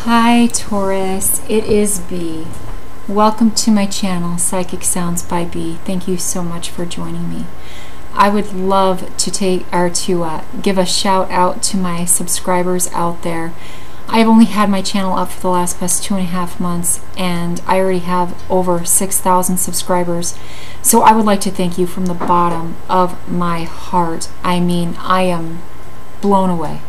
Hi Taurus, it is B. Welcome to my channel, Psychic Sounds by B. Thank you so much for joining me. I would love to give a shout out to my subscribers out there. I've only had my channel up for the past 2.5 months, and I already have over 6,000 subscribers. So I would like to thank you from the bottom of my heart. I mean, I am blown away.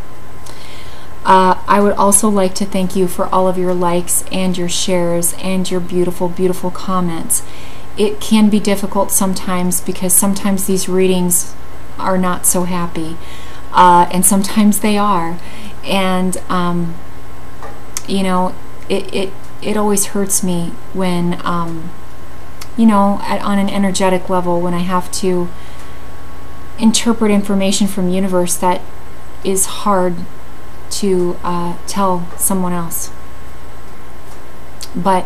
I would also like to thank you for all of your likes and your shares and your beautiful, beautiful comments. It can be difficult sometimes because sometimes these readings are not so happy, and sometimes they are. And you know, it always hurts me when you know, on an energetic level, when I have to interpret information from the universe that is hard to tell someone else. But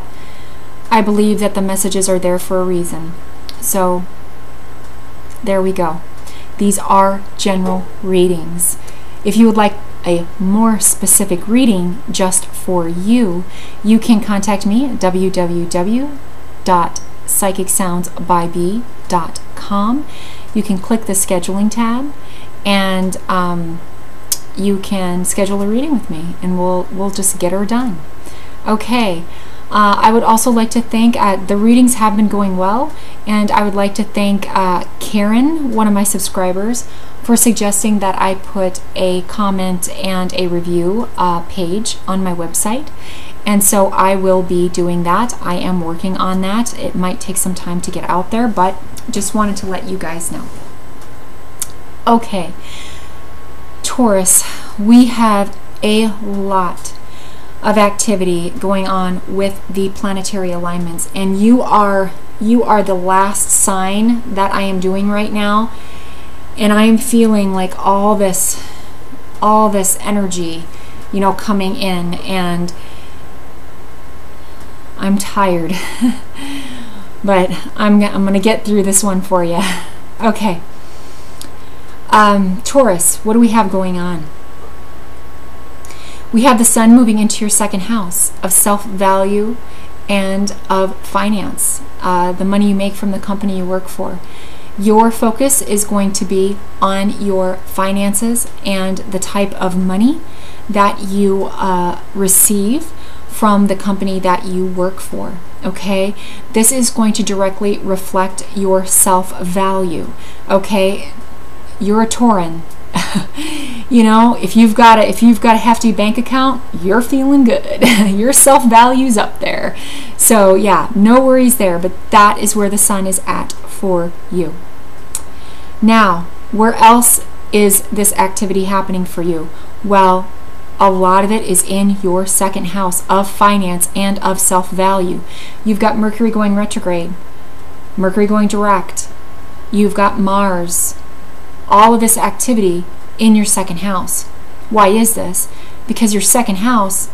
I believe that the messages are there for a reason. So there we go. These are general readings. If you would like a more specific reading just for you, you can contact me at www.psychicsoundsbyb.com. You can click the scheduling tab, and you can schedule a reading with me, and we'll just get her done. Okay. I would also like to thank, the readings have been going well, and I would like to thank Karen, one of my subscribers, for suggesting that I put a comment and a review page on my website. And so I will be doing that. I am working on that. It might take some time to get out there, but just wanted to let you guys know. Okay. Taurus, we have a lot of activity going on with the planetary alignments, and you are the last sign that I am doing right now, and I am feeling like all this energy, you know, coming in, and I'm tired. But I'm gonna get through this one for you. Okay. Taurus, what do we have going on? We have the sun moving into your second house of self-value and of finance, the money you make from the company you work for. Your focus is going to be on your finances and the type of money that you receive from the company that you work for. Okay, this is going to directly reflect your self-value. Okay, you're a Tauran. You know, if you've got a hefty bank account, you're feeling good. Your self-value's up there. So yeah, no worries there, but that is where the sun is at for you. Now, where else is this activity happening for you? Well, a lot of it is in your second house of finance and of self-value. You've got Mercury going retrograde, Mercury going direct. You've got Mars. All of this activity in your second house. Why is this? Because your second house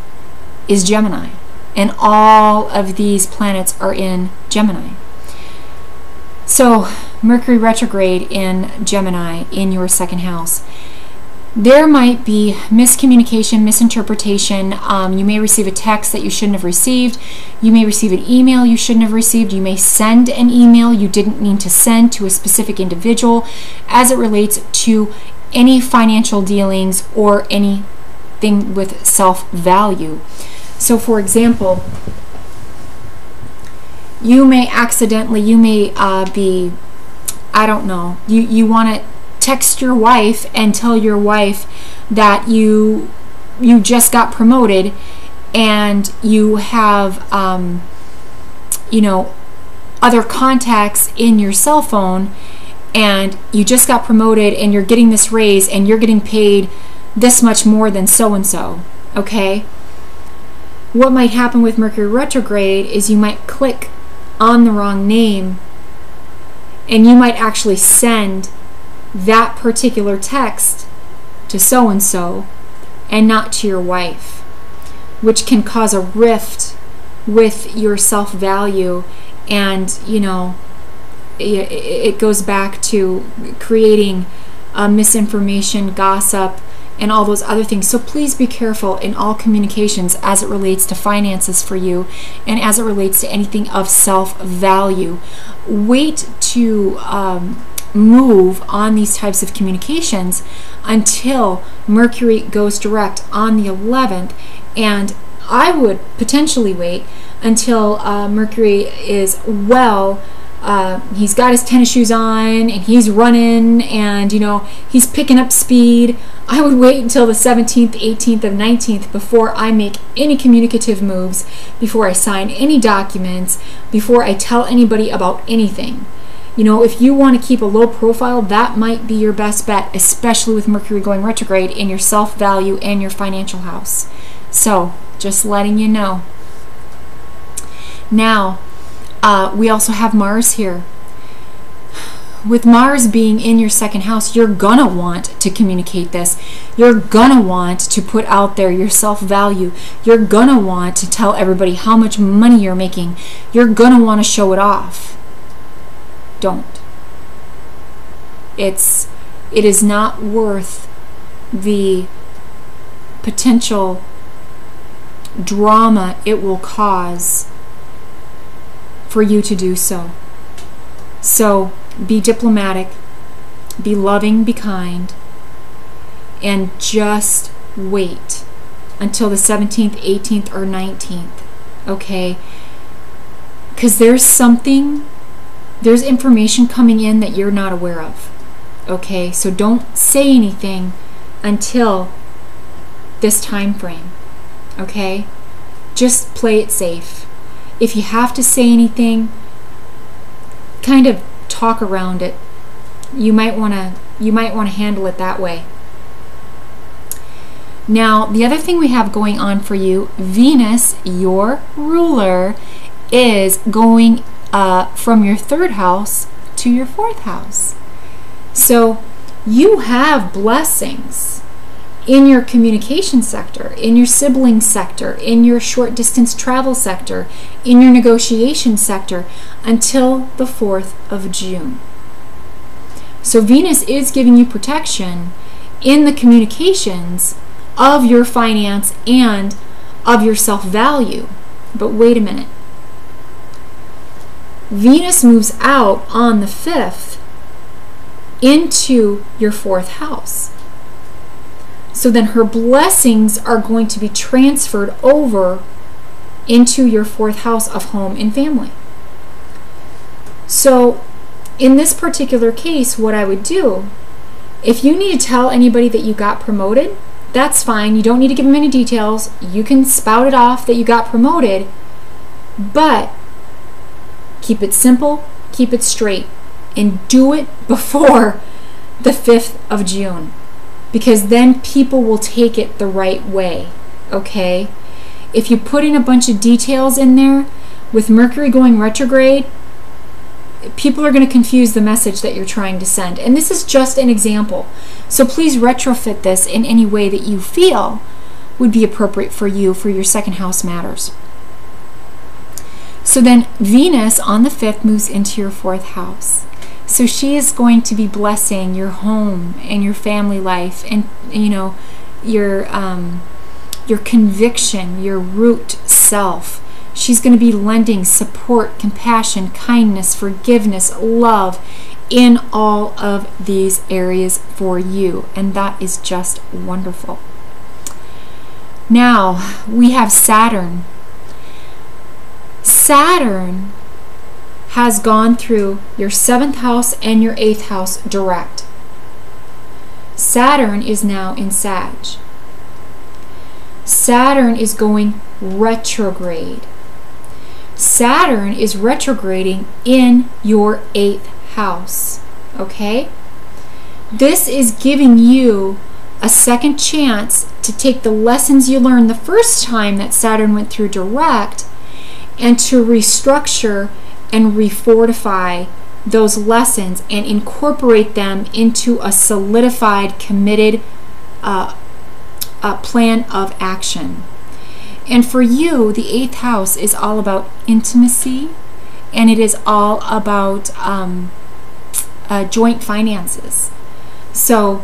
is Gemini, and all of these planets are in Gemini. So Mercury retrograde in Gemini in your second house. There might be miscommunication, misinterpretation. You may receive a text that you shouldn't have received. You may receive an email you shouldn't have received. You may send an email you didn't mean to send to a specific individual as it relates to any financial dealings or anything with self-value. So for example, you may be, I don't know, you want to text your wife and tell your wife that you just got promoted, and you have you know, other contacts in your cell phone, and you just got promoted and you're getting this raise and you're getting paid this much more than so and so. Okay, what might happen with Mercury retrograde is you might click on the wrong name, and you might actually send that particular text to so-and-so and not to your wife, which can cause a rift with your self-value. And you know, it goes back to creating misinformation, gossip, and all those other things. So please be careful in all communications as it relates to finances for you and as it relates to anything of self-value. Wait to move on these types of communications until Mercury goes direct on the 11th, and I would potentially wait until Mercury is he's got his tennis shoes on and he's running and he's picking up speed. I would wait until the 17th, 18th, and 19th before I make any communicative moves, before I sign any documents, before I tell anybody about anything. If you want to keep a low profile, that might be your best bet, especially with Mercury going retrograde in your self-value and your financial house. So, just letting you know. Now, we also have Mars here. With Mars being in your second house, you're gonna want to communicate this. You're gonna want to put out there your self-value. You're gonna want to tell everybody how much money you're making. You're gonna want to show it off. Don't. It is not worth the potential drama it will cause for you to do so. So be diplomatic, be loving, be kind, and just wait until the 17th, 18th, or 19th, okay? Because there's information coming in that you're not aware of, okay? So don't say anything until this time frame, okay? Just play it safe. If you have to say anything, kind of talk around it. You might want to handle it that way. Now, the other thing we have going on for you, Venus, your ruler, is going from your 3rd house to your 4th house. So you have blessings in your communication sector, in your sibling sector, in your short distance travel sector, in your negotiation sector until the 4th of June. So Venus is giving you protection in the communications of your finance and of your self-value. But wait a minute. Venus moves out on the 5th into your 4th house. So then her blessings are going to be transferred over into your 4th house of home and family. So in this particular case, what I would do, if you need to tell anybody that you got promoted, that's fine. You don't need to give them any details. You can spout it off that you got promoted, but keep it simple, keep it straight, and do it before the 5th of June. Because then people will take it the right way, okay? If you put in a bunch of details in there, with Mercury going retrograde, people are going to confuse the message that you're trying to send. And this is just an example. So please retrofit this in any way that you feel would be appropriate for you for your 2nd house matters. So then Venus on the 5th moves into your 4th house. So she is going to be blessing your home and your family life, and your conviction, your root self. She's going to be lending support, compassion, kindness, forgiveness, love in all of these areas for you, and that is just wonderful. Now we have Saturn. Saturn has gone through your 7th house and your 8th house direct. Saturn is now in Sag. Saturn is going retrograde. Saturn is retrograding in your 8th house, okay? This is giving you a second chance to take the lessons you learned the first time that Saturn went through direct and to restructure and refortify those lessons and incorporate them into a solidified, committed plan of action. And for you, the 8th house is all about intimacy, and it is all about joint finances. So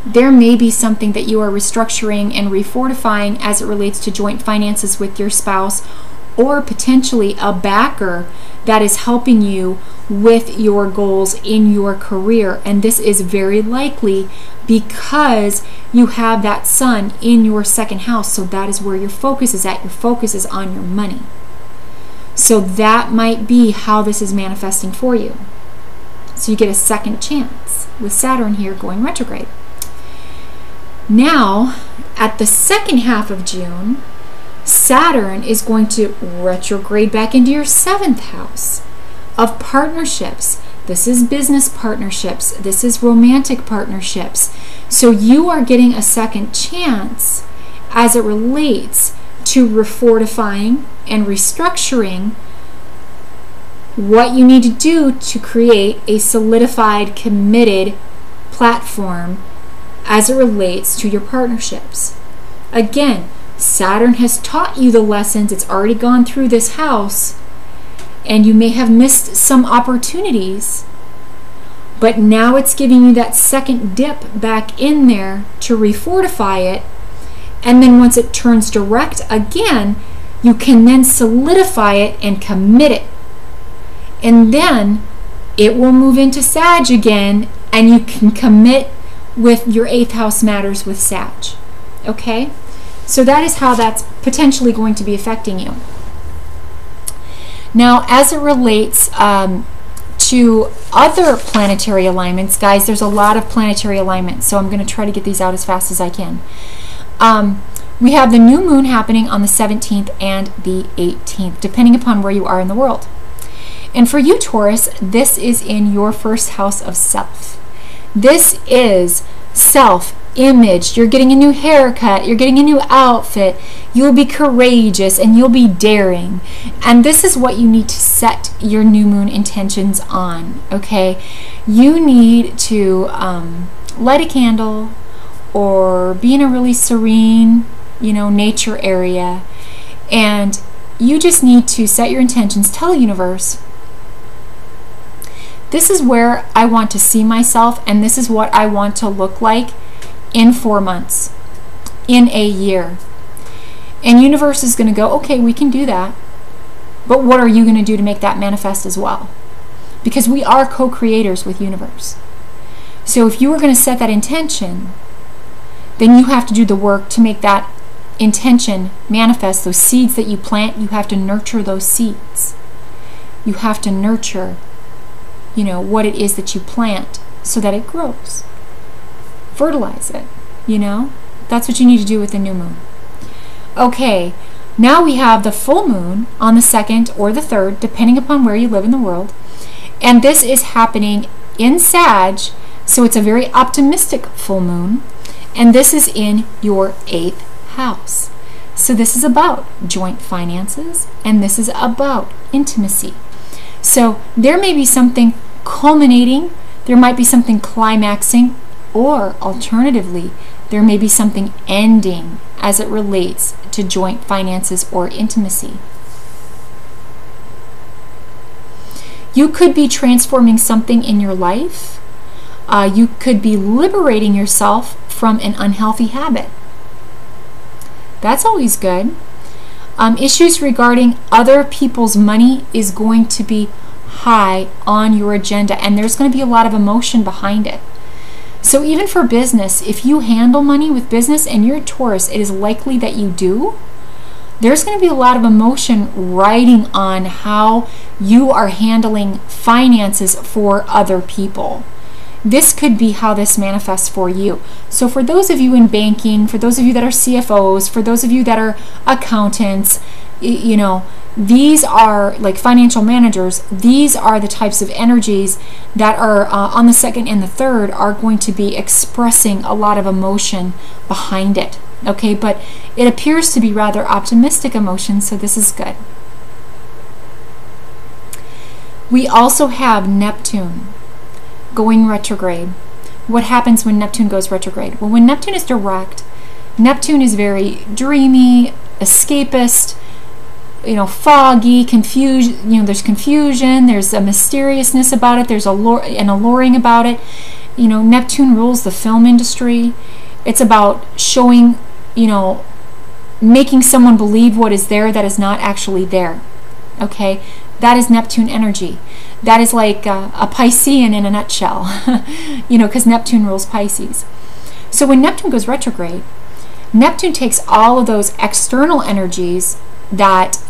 there may be something that you are restructuring and refortifying as it relates to joint finances with your spouse, or potentially a backer that is helping you with your goals in your career. And this is very likely because you have that sun in your second house. So that is where your focus is at. Your focus is on your money. So that might be how this is manifesting for you. So you get a second chance with Saturn here going retrograde. Now, at the second half of June, Saturn is going to retrograde back into your 7th house of partnerships. This is business partnerships. This is romantic partnerships. So you are getting a second chance as it relates to refortifying and restructuring what you need to do to create a solidified, committed platform as it relates to your partnerships. Again, Saturn has taught you the lessons. It's already gone through this house, and you may have missed some opportunities, but now it's giving you that second dip back in there to refortify it. And then once it turns direct again, you can then solidify it and commit it. And then it will move into Sag again, and you can commit with your 8th house matters with Sag. Okay? So that is how that's potentially going to be affecting you. Now, as it relates to other planetary alignments, guys, there's a lot of planetary alignments, so I'm going to try to get these out as fast as I can. We have the new moon happening on the 17th and the 18th, depending upon where you are in the world. And for you, Taurus, this is in your 1st house of self. This is self-image. You're getting a new haircut. You're getting a new outfit. You'll be courageous and you'll be daring. And this is what you need to set your new moon intentions on, okay? You need to light a candle or be in a really serene, nature area. And you just need to set your intentions. Tell the universe, this is where I want to see myself, and this is what I want to look like in 4 months, in a year. And universe is going to go, okay, we can do that, but what are you going to do to make that manifest as well? Because we are co-creators with universe. So if you are going to set that intention, then you have to do the work to make that intention manifest. Those seeds that you plant, you have to nurture those seeds. You have to nurture what it is that you plant so that it grows. Fertilize it, That's what you need to do with the new moon. Okay, now we have the full moon on the 2nd or the 3rd, depending upon where you live in the world. And this is happening in Sag, so it's a very optimistic full moon. And this is in your 8th house. So this is about joint finances, and this is about intimacy. So there may be something culminating, there might be something climaxing, or alternatively, there may be something ending as it relates to joint finances or intimacy. You could be transforming something in your life. You could be liberating yourself from an unhealthy habit. That's always good. Issues regarding other people's money is going to be high on your agenda, and there's going to be a lot of emotion behind it. So even for business, if you handle money with business and you're a Taurus, it is likely that you do. There's going to be a lot of emotion riding on how you are handling finances for other people. This could be how this manifests for you. So for those of you in banking, for those of you that are CFOs, for those of you that are accountants, these are like financial managers. These are the types of energies that are on the 2nd and the 3rd are going to be expressing a lot of emotion behind it. Okay, but it appears to be rather optimistic emotion, so this is good. We also have Neptune going retrograde. What happens when Neptune goes retrograde? Well, when Neptune is direct, Neptune is very dreamy, escapist, foggy, confused. There's confusion, there's a mysteriousness about it, there's an alluring about it. Neptune rules the film industry. It's about showing, making someone believe what is there that is not actually there. Okay? That is Neptune energy. That is like a Piscean in a nutshell, because Neptune rules Pisces. So when Neptune goes retrograde, Neptune takes all of those external energies that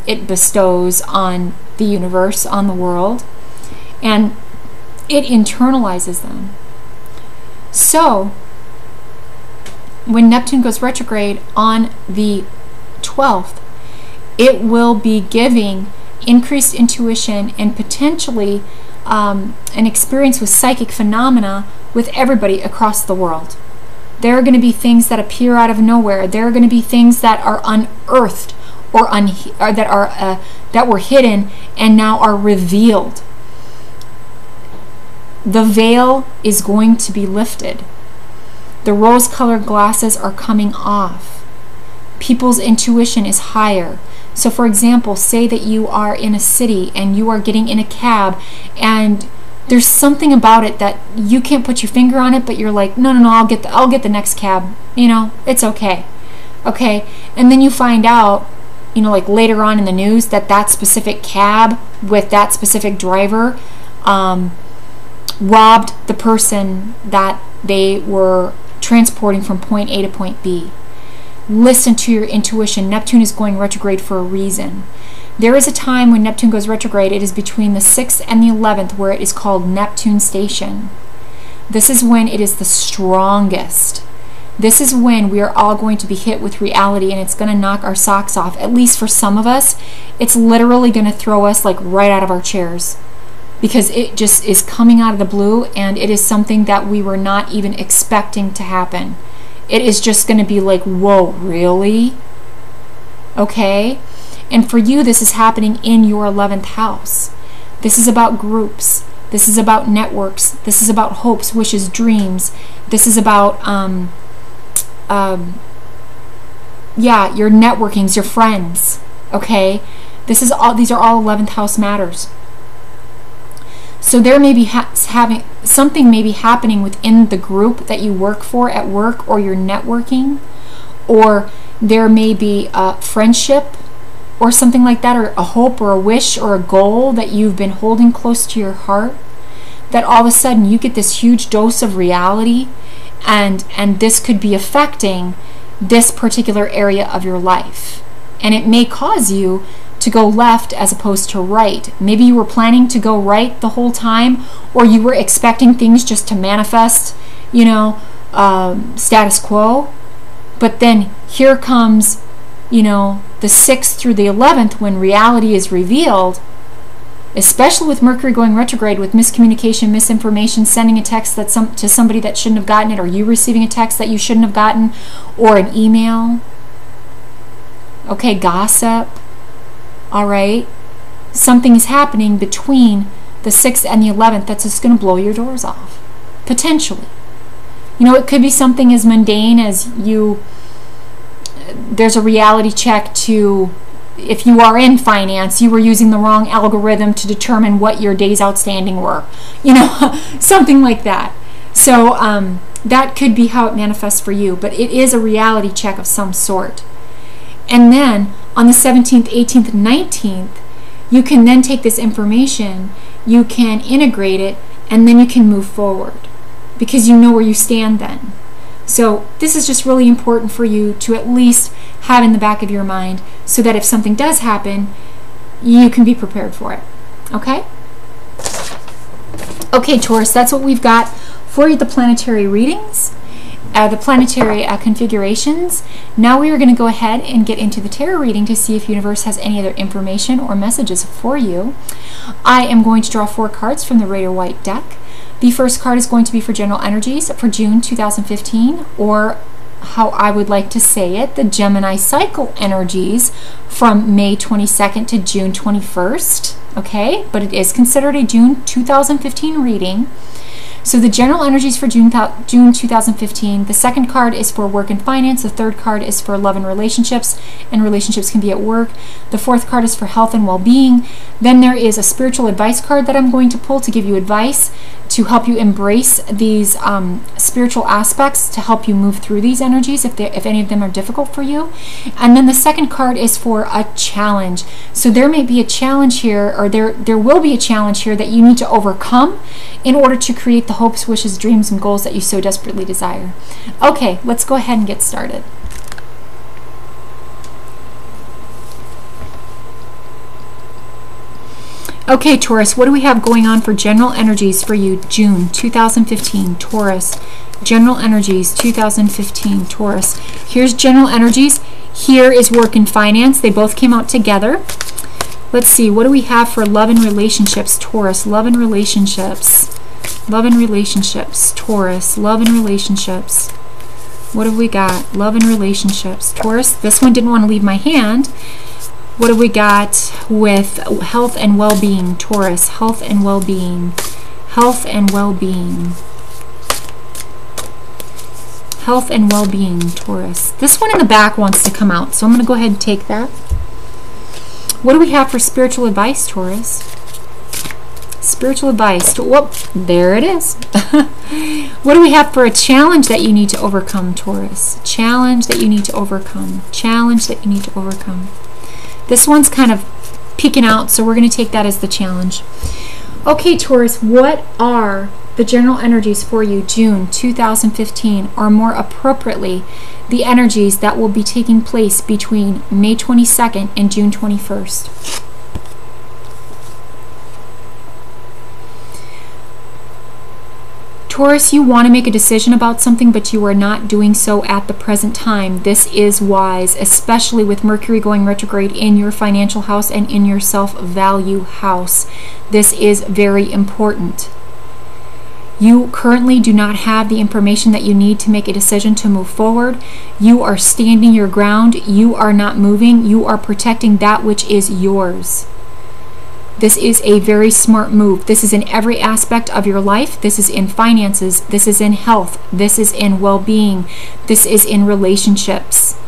it bestows on the universe, on the world, and it internalizes them. So when Neptune goes retrograde on the 12th, it will be giving increased intuition and potentially an experience with psychic phenomena with everybody across the world. There are going to be things that appear out of nowhere. There are going to be things that are unearthed or that were hidden and now are revealed. The veil is going to be lifted. The rose-colored glasses are coming off. People's intuition is higher. So for example, say that you are in a city and you are getting in a cab and there's something about it that you can't put your finger on it, but you're like, no, I'll get the next cab. It's okay. Okay? And then you find out, like later on in the news that specific cab with that specific driver robbed the person that they were transporting from point A to point B. Listen to your intuition. Neptune is going retrograde for a reason. There is a time when Neptune goes retrograde. It is between the 6th and the 11th where it is called Neptune station. This is when it is the strongest. This is when we are all going to be hit with reality and it's going to knock our socks off. At least for some of us, it's literally going to throw us like right out of our chairs because it just is coming out of the blue and it is something that we were not even expecting to happen. It is just going to be like, whoa, really? Okay? And for you, this is happening in your 11th house. This is about groups. This is about networks. This is about hopes, wishes, dreams. This is about, your networkings, your friends. Okay? These are all 11th house matters. So there may be something may be happening within the group that you work for at work or you're networking, or there may be a friendship or something like that, or a hope or a wish or a goal that you've been holding close to your heart, that all of a sudden you get this huge dose of reality and this could be affecting this particular area of your life. And it may cause you to go left as opposed to right. Maybe you were planning to go right the whole time, or you were expecting things just to manifest, status quo. But then here comes, the 6th through the 11th when reality is revealed, especially with Mercury going retrograde, with miscommunication, misinformation, sending a text to somebody that shouldn't have gotten it, or you receiving a text that you shouldn't have gotten, or an email. Okay, gossip. All right, something is happening between the 6th and the 11th that's just going to blow your doors off, potentially. It could be something as mundane as there's a reality check to, if you are in finance, you were using the wrong algorithm to determine what your days outstanding were, something like that. So that could be how it manifests for you, but it is a reality check of some sort. And then on the 17th, 18th, 19th, you can then take this information, you can integrate it, and then you can move forward because you know where you stand then. So this is just really important for you to at least have in the back of your mind so that if something does happen, you can be prepared for it. Okay? Okay, Taurus, that's what we've got for you, the planetary readings. The planetary configurations. Now we are going to go ahead and get into the tarot reading to see if universe has any other information or messages for you. I am going to draw 4 cards from the Rider White deck. The first card is going to be for general energies for June 2015, or how I would like to say it, the Gemini cycle energies from May 22nd to June 21st. Okay, but it is considered a June 2015 reading. So the general energies for June 2015, the second card is for work and finance, the third card is for love and relationships can be at work, the fourth card is for health and well-being. Then there is a spiritual advice card that I'm going to pull to give you advice. to help you embrace these spiritual aspects, to help you move through these energies if any of them are difficult for you. And then the second card is for a challenge. So there may be a challenge here, or there will be a challenge here that you need to overcome in order to create the hopes, wishes, dreams, and goals that you so desperately desire. Okay, let's go ahead and get started. Okay, Taurus, what do we have going on for general energies for you, June 2015, Taurus? General energies, 2015, Taurus. Here's general energies. Here is work and finance. They both came out together. Let's see, what do we have for love and relationships, Taurus? Love and relationships. Love and relationships, Taurus. Love and relationships. What have we got? Love and relationships, Taurus. This one didn't want to leave my hand. What have we got with health and well-being, Taurus? Health and well-being. Health and well-being. Health and well-being, Taurus. This one in the back wants to come out, so I'm going to go ahead and take that. What do we have for spiritual advice, Taurus? Spiritual advice. Whoop, there it is. What do we have for a challenge that you need to overcome, Taurus? Challenge that you need to overcome. Challenge that you need to overcome. This one's kind of peeking out, so we're going to take that as the challenge. Okay, Taurus, what are the general energies for you, June 2015, or more appropriately, the energies that will be taking place between May 22nd and June 21st? Taurus, you want to make a decision about something, but you are not doing so at the present time. This is wise, especially with Mercury going retrograde in your financial house and in your self-value house. This is very important. You currently do not have the information that you need to make a decision to move forward. You are standing your ground. You are not moving. You are protecting that which is yours. This is a very smart move. This is in every aspect of your life. This is in finances. This is in health. This is in well-being. This is in relationships.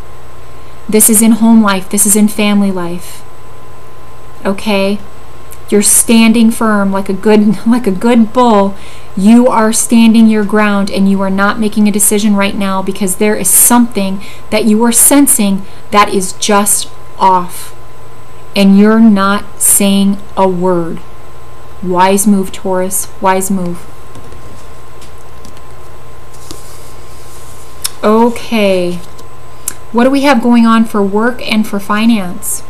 This is in home life. This is in family life. Okay? You're standing firm like a good bull. You are standing your ground, and you are not making a decision right now because there is something that you are sensing that is just off. And you're not saying a word. Wise move, Taurus. Wise move. Okay. What do we have going on for work and for finance?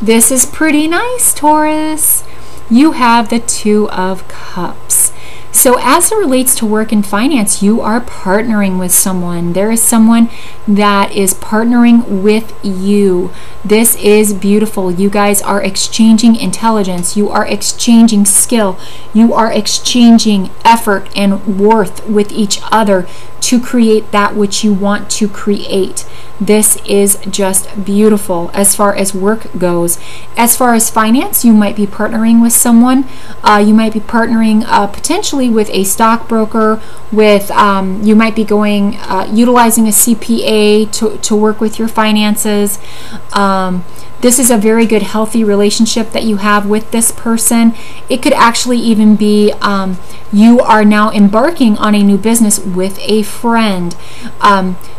This is pretty nice, Taurus. You have the Two of Cups. So as it relates to work and finance, you are partnering with someone. There is someone that is partnering with you. This is beautiful. You guys are exchanging intelligence. You are exchanging skill. You are exchanging effort and worth with each other to create that which you want to create. This is just beautiful as far as work goes. As far as finance, you might be partnering with someone. You might be partnering potentially with a stockbroker. With you might be going utilizing a CPA to work with your finances. This is a very good, healthy relationship that you have with this person. It could actually even be you are now embarking on a new business with a friend.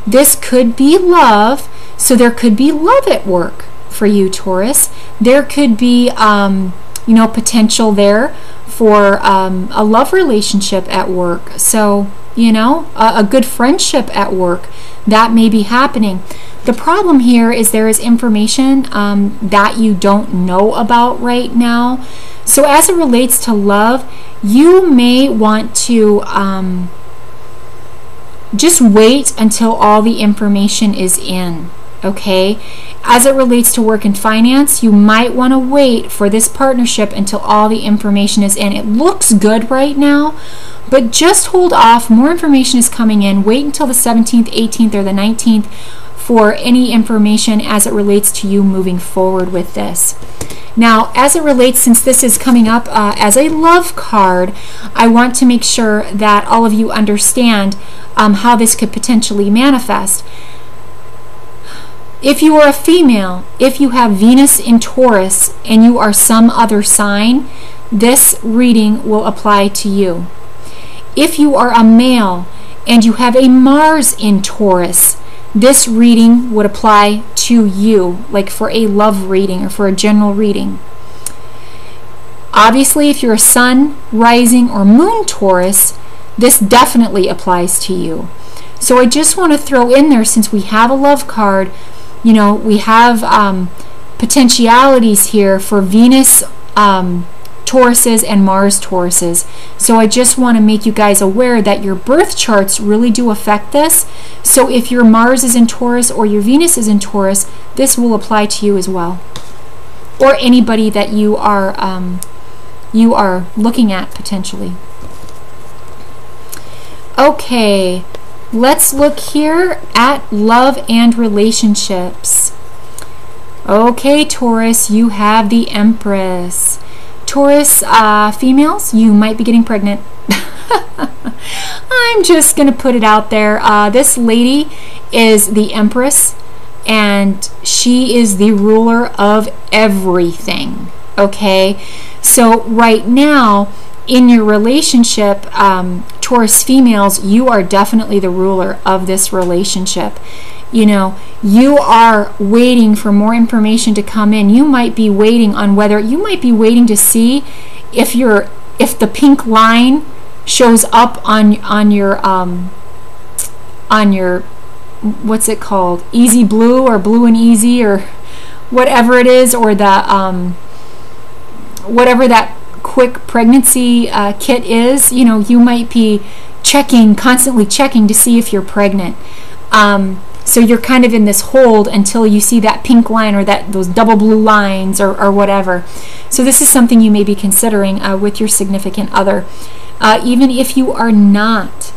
This could be love, so there could be love at work for you, Taurus. There could be, potential there for a love relationship at work. So, a good friendship at work, that may be happening. The problem here is there is information that you don't know about right now. So as it relates to love, you may want to just wait until all the information is in. Okay? As it relates to work and finance, you might want to wait for this partnership until all the information is in. It looks good right now, but just hold off. More information is coming in. Wait until the 17th, 18th, or the 19th for any information as it relates to you moving forward with this. Now, as it relates, since this is coming up as a love card, I want to make sure that all of you understand how this could potentially manifest. If you are a female, if you have Venus in Taurus and you are some other sign, this reading will apply to you. If you are a male and you have a Mars in Taurus, this reading would apply to you, like for a love reading or for a general reading. Obviously, if you're a Sun, Rising, or Moon Taurus, this definitely applies to you. So I just want to throw in there, since we have a love card, you know, we have potentialities here for Venus Tauruses and Mars Tauruses. So I just want to make you guys aware that your birth charts really do affect this. So if your Mars is in Taurus or your Venus is in Taurus, this will apply to you as well, or anybody that you are looking at potentially. Okay, let's look here at love and relationships. Okay, Taurus, you have the Empress. Taurus females, you might be getting pregnant. I'm just going to put it out there. This lady is the Empress, and she is the ruler of everything. Okay, so right now in your relationship, Taurus females, you are definitely the ruler of this relationship. You know, you are waiting for more information to come in. You might be waiting on whether, you might be waiting to see if the pink line shows up on your what's it called, Easy Blue or Blue and Easy or whatever it is, or the whatever that quick pregnancy kit is. You know, you might be constantly checking to see if you're pregnant. So you're kind of in this hold until you see that pink line or those double blue lines or whatever. So this is something you may be considering with your significant other. Even if you are not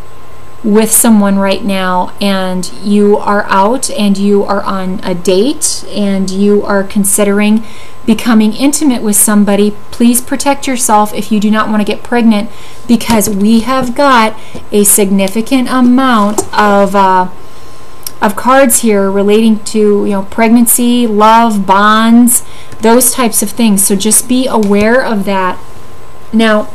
with someone right now and you are out and you are on a date and you are considering becoming intimate with somebody, please protect yourself if you do not want to get pregnant, because we have got a significant amount of cards here relating to, you know, pregnancy, love, bonds, those types of things. So just be aware of that. Now,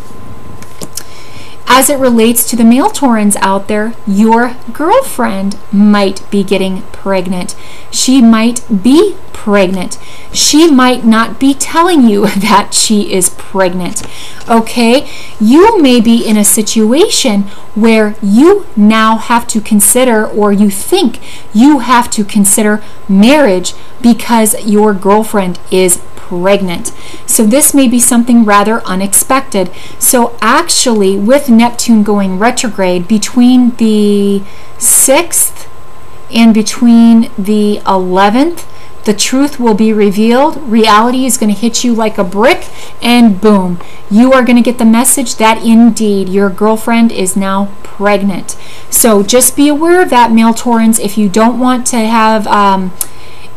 as it relates to the male Taurans out there, your girlfriend might be getting pregnant. She might be pregnant. She might not be telling you that she is pregnant. Okay? You may be in a situation where you now have to consider, or you think you have to consider, marriage because your girlfriend is pregnant. So this may be something rather unexpected. So actually, with Neptune going retrograde between the 6th and between the 11th, the truth will be revealed. Reality is going to hit you like a brick, and boom, you are going to get the message that indeed your girlfriend is now pregnant. So just be aware of that, male Taurans. If you don't want to have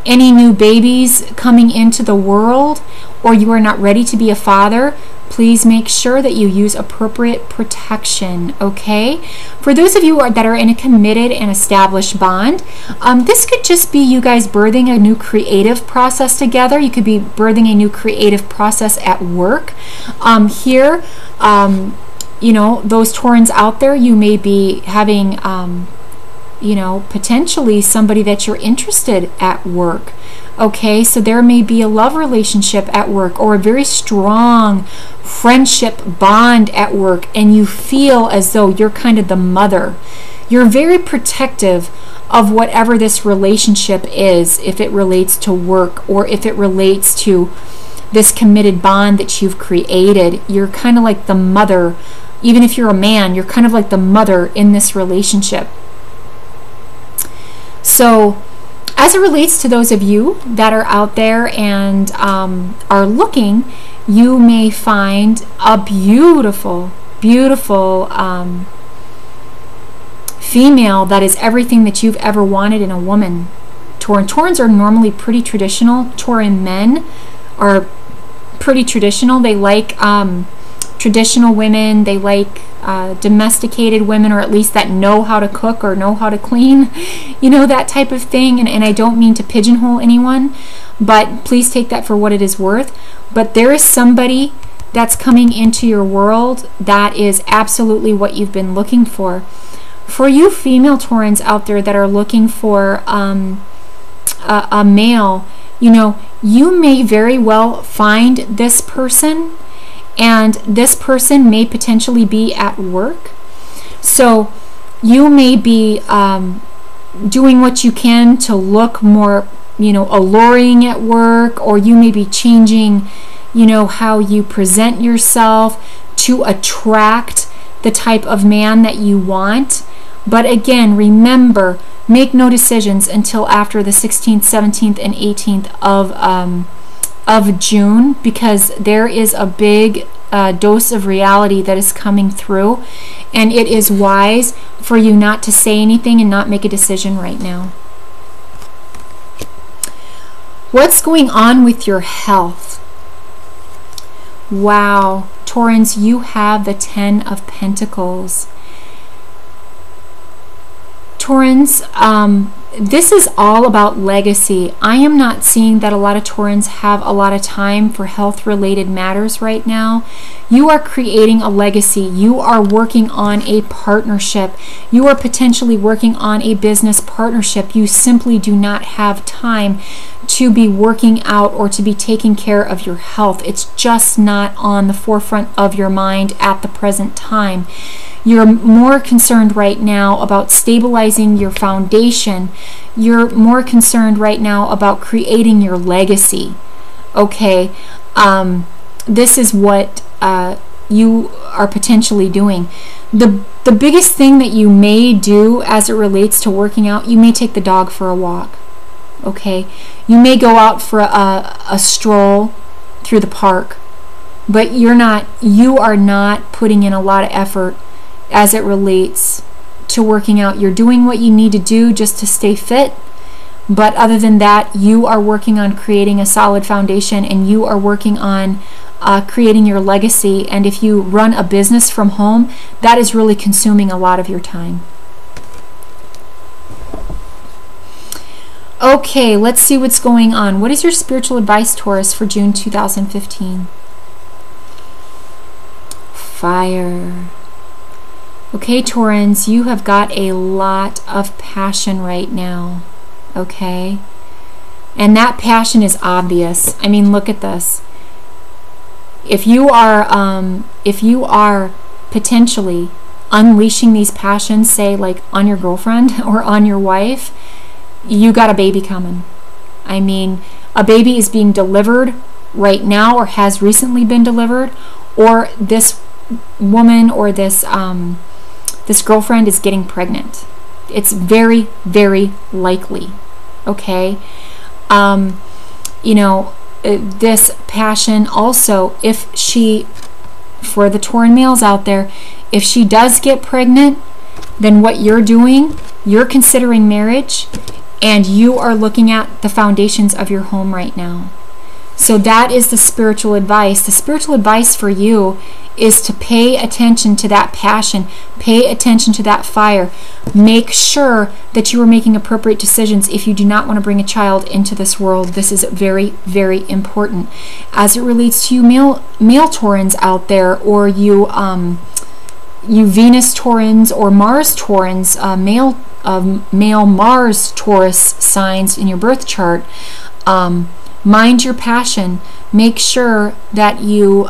any new babies coming into the world, or you are not ready to be a father, please make sure that you use appropriate protection, okay? For those of you that are in a committed and established bond, this could just be you guys birthing a new creative process together. You could be birthing a new creative process at work. Here, you know, those Taurans out there, you may be having you know, potentially somebody that you're interested at work. Okay, so there may be a love relationship at work, or a very strong friendship bond at work, and you feel as though you're kind of the mother. You're very protective of whatever this relationship is, if it relates to work or if it relates to this committed bond that you've created. You're kind of like the mother. Even if you're a man, you're kind of like the mother in this relationship. So as it relates to those of you that are out there and are looking, you may find a beautiful, beautiful female that is everything that you've ever wanted in a woman. Taurans are normally pretty traditional. Tauran men are pretty traditional. They like traditional women. They like domesticated women, or at least that know how to cook or know how to clean, you know, that type of thing. And I don't mean to pigeonhole anyone, but please take that for what it is worth. But there is somebody that's coming into your world that is absolutely what you've been looking for. For you female Taurans out there that are looking for a male, you know, you may very well find this person, and this person may potentially be at work. So you may be doing what you can to look more, you know, alluring at work, or you may be changing, you know, how you present yourself to attract the type of man that you want. But again, remember, make no decisions until after the 16th, 17th, and 18th of June, because there is a big dose of reality that is coming through, and it is wise for you not to say anything and not make a decision right now. What's going on with your health? Wow, Taurans, you have the 10 of Pentacles. Taurans, this is all about legacy. I am not seeing that a lot of Taurans have a lot of time for health-related matters right now. You are creating a legacy. You are working on a partnership. You are potentially working on a business partnership. You simply do not have time to be working out or to be taking care of your health. It's just not on the forefront of your mind at the present time. You're more concerned right now about stabilizing your foundation. You're more concerned right now about creating your legacy. Okay, this is what you are potentially doing. The biggest thing that you may do as it relates to working out, you may take the dog for a walk. Okay, you may go out for a stroll through the park, but you are not putting in a lot of effort as it relates to working out. You're doing what you need to do just to stay fit, but other than that, you are working on creating a solid foundation, and you are working on creating your legacy. And if you run a business from home, that is really consuming a lot of your time. Okay, let's see what's going on. What is your spiritual advice, Taurus, for June 2015? Fire. Okay, Taurans, you have got a lot of passion right now. Okay? And that passion is obvious. I mean, look at this. If you are potentially unleashing these passions, say like on your girlfriend or on your wife, you got a baby coming. I mean, a baby is being delivered right now, or has recently been delivered, or this woman or this girlfriend is getting pregnant. It's very, very likely. Okay? You know, this passion also, if she, for the Tauran males out there, if she does get pregnant, then what you're doing, you're considering marriage, and you are looking at the foundations of your home right now. So that is the spiritual advice. The spiritual advice for you is to pay attention to that passion, pay attention to that fire. Make sure that you are making appropriate decisions if you do not want to bring a child into this world. This is very, very important. As it relates to you male Taurans out there, or you Venus Taurans or Mars Taurans, male Mars Taurus signs in your birth chart, mind your passion. Make sure that you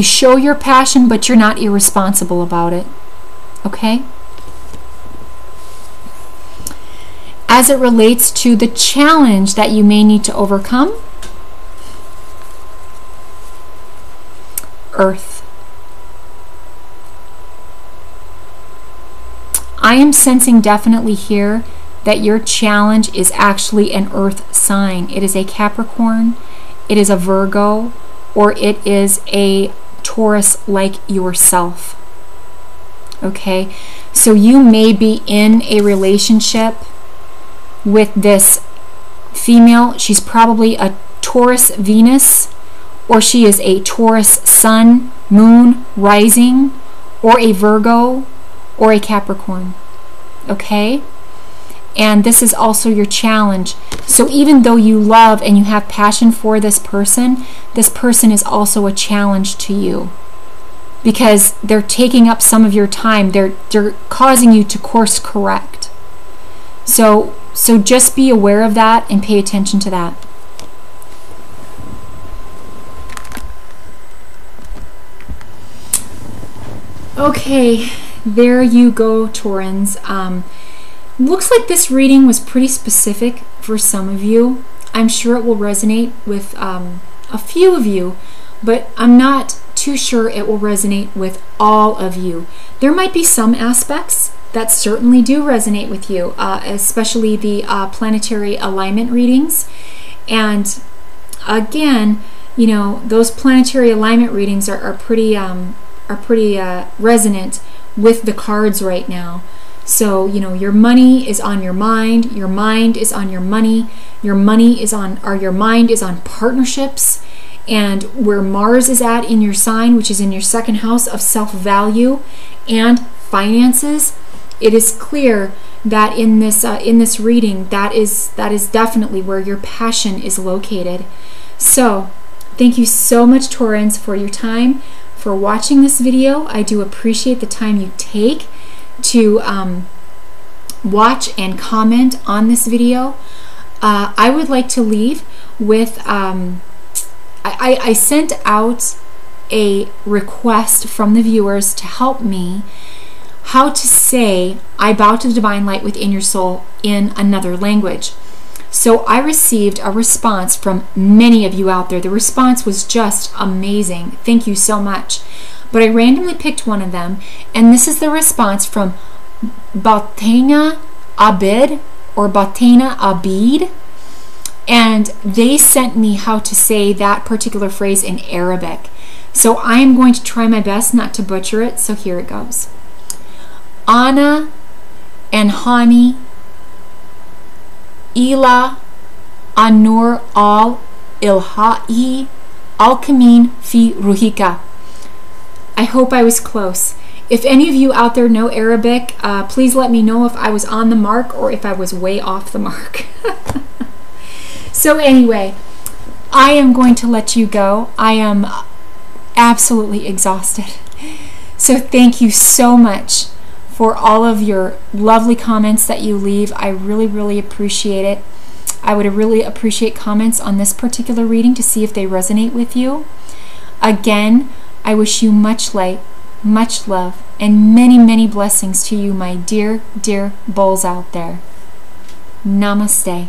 show your passion, but you're not irresponsible about it. Okay? As it relates to the challenge that you may need to overcome, Earth. I am sensing definitely here that your challenge is actually an Earth sign. It is a Capricorn, it is a Virgo, or it is a Taurus like yourself. Okay? So you may be in a relationship with this female. She's probably a Taurus Venus or she is a Taurus sun, moon, rising, or a Virgo, or a Capricorn. Okay? And this is also your challenge. So even though you love and you have passion for this person is also a challenge to you, because they're taking up some of your time. They're causing you to course correct. So just be aware of that and pay attention to that. Okay, there you go, Taurans. Looks like this reading was pretty specific for some of you. I'm sure it will resonate with a few of you, but I'm not too sure it will resonate with all of you. There might be some aspects that certainly do resonate with you, especially the planetary alignment readings. And again, you know, those planetary alignment readings are pretty resonant with the cards right now. So, you know, your money is on your mind is on your money is on, or your mind is on partnerships, and where Mars is at in your sign, which is in your second house of self-value and finances, it is clear that in this reading, that is definitely where your passion is located. So, thank you so much, Taurans, for your time, for watching this video. I do appreciate the time you take to watch and comment on this video. I would like to leave with, I sent out a request from the viewers to help me how to say I bow to the divine light within your soul in another language. So I received a response from many of you out there. The response was just amazing. Thank you so much. But I randomly picked one of them, and this is the response from Batena Abid, or Batena Abid, and they sent me how to say that particular phrase in Arabic. So I am going to try my best not to butcher it, so here it goes. Ana and Hani ila anur al ilhahi al kamin fi ruhika. I hope I was close. If any of you out there know Arabic, please let me know if I was on the mark or if I was way off the mark. So anyway, I am going to let you go. I am absolutely exhausted. So thank you so much for all of your lovely comments that you leave. I really, really appreciate it. I would really appreciate comments on this particular reading to see if they resonate with you. Again, I wish you much light, much love, and many, many blessings to you, my dear, dear bulls out there. Namaste.